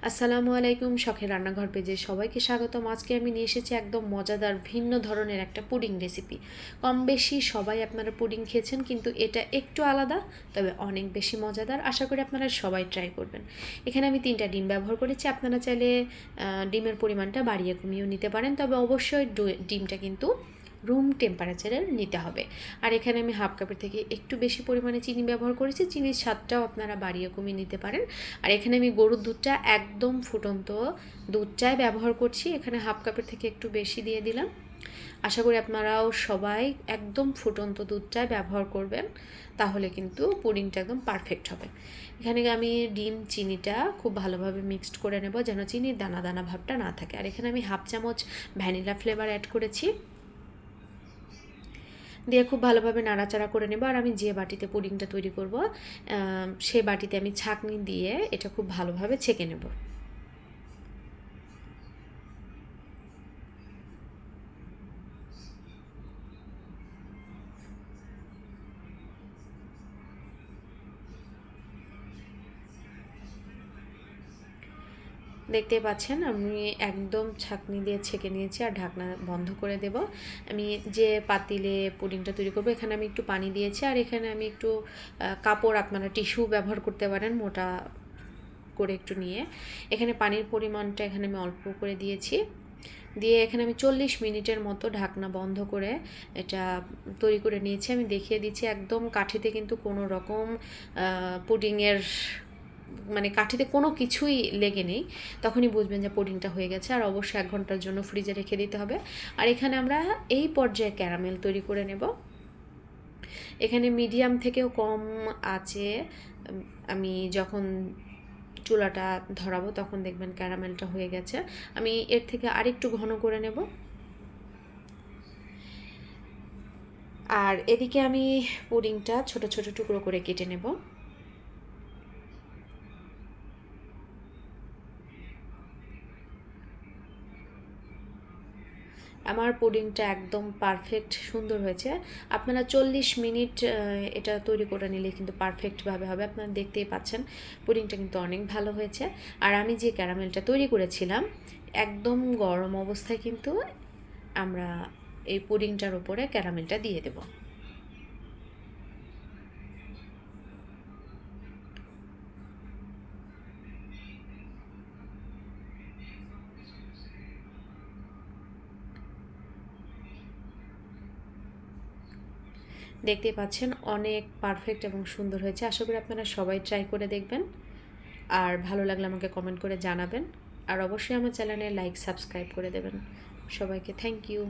আসসালামু আলাইকুম, শখের রান্নাঘর পেজে সবাইকে স্বাগতম। আজকে আমি নিয়ে এসেছি একদম মজাদার ভিন্ন ধরনের একটা পুডিং রেসিপি। কম বেশি সবাই আপনারা পুডিং খেয়েছেন, কিন্তু এটা একটু আলাদা, তবে অনেক বেশি মজাদার। আশা করি আপনারা সবাই ট্রাই করবেন। এখানে আমি 3টা ডিম ব্যবহার করেছি। আপনারা চাইলে ডিমের পরিমাণটা বাড়িয়ে কমিয়েও নিতে পারেন, তবে অবশ্যই ডিমটা কিন্তু রুম টেম্পারেচারের নিতে হবে। আর এখানে আমি হাফ কাপের থেকে একটু বেশি পরিমাণে চিনি ব্যবহার করেছি। চিনির স্বাদটাও আপনারা বাড়িয়ে কমিয়ে নিতে পারেন। আর এখানে আমি গরুর দুধটা একদম ফুটন্ত দুধটাই ব্যবহার করছি। এখানে হাফ কাপের থেকে একটু বেশি দিয়ে দিলাম। আশা করি আপনারাও সবাই একদম ফুটন্ত দুধটাই ব্যবহার করবেন, তাহলে কিন্তু পুডিংটা একদম পারফেক্ট হবে। এখানে আমি ডিম চিনিটা খুব ভালোভাবে মিক্সড করে নেব, যেন চিনির দানা দানা ভাবটা না থাকে। আর এখানে আমি হাফ চামচ ভ্যানিলা ফ্লেভার অ্যাড করেছি, দিয়ে খুব ভালোভাবে নাড়াচাড়া করে নেব। আর আমি যে বাটিতে পুডিংটা তৈরি করব, সেই বাটিতে আমি ছাঁকনি দিয়ে এটা খুব ভালোভাবে ছেঁকে নেব। দেখতে পাচ্ছেন আমি একদম ছাঁকনি দিয়ে ছেঁকে নিয়েছি, আর ঢাকনা বন্ধ করে দেব। আমি যে পাতিলে পুডিংটা তৈরি করব, এখানে আমি একটু পানি দিয়েছি, আর এখানে আমি একটু কাপড়, আপনারা টিস্যু ব্যবহার করতে পারেন মোটা করে একটু নিয়ে। এখানে পানির পরিমাণটা এখানে আমি অল্প করে দিয়েছি, দিয়ে এখানে আমি 40 মিনিটের মতো ঢাকনা বন্ধ করে এটা তৈরি করে নিয়েছি। আমি দেখিয়ে দিচ্ছি, একদম কাঠিতে কিন্তু কোনো রকম পুডিংয়ের মানে কাঠিতে কোনো কিছুই লেগে নেই, তখনই বুঝবেন যে পুডিংটা হয়ে গেছে। আর অবশ্যই 1 ঘন্টার জন্য ফ্রিজে রেখে দিতে হবে। আর এখানে আমরা এই পর্যায়ে ক্যারামেল তৈরি করে নেব। এখানে মিডিয়াম থেকেও কম আঁচে আমি যখন চুলাটা ধরাবো, তখন দেখবেন ক্যারামেলটা হয়ে গেছে। আমি এর থেকে আরেকটু ঘন করে নেব। আর এদিকে আমি পুডিংটা ছোট ছোট টুকরো করে কেটে নেব। আমার পুডিংটা একদম পারফেক্ট সুন্দর হয়েছে। আপনারা 40 মিনিট এটা তৈরি করে নিলে কিন্তু পারফেক্টভাবে হবে। আপনারা দেখতেই পাচ্ছেন পুডিংটা কিন্তু অনেক ভালো হয়েছে। আর আমি যে ক্যারামেলটা তৈরি করেছিলাম, একদম গরম অবস্থায় কিন্তু আমরা এই পুডিংটার উপরে ক্যারামেলটা দিয়ে দেব। দেখতেই পাচ্ছেন অনেক পারফেক্ট এবং সুন্দর হয়েছে। আশা করি আপনারা সবাই ট্রাই করে দেখবেন, আর ভালো লাগলে আমাকে কমেন্ট করে জানাবেন। আর অবশ্যই আমার চ্যানেলে লাইক সাবস্ক্রাইব করে দেবেন। সবাইকে থ্যাংক ইউ।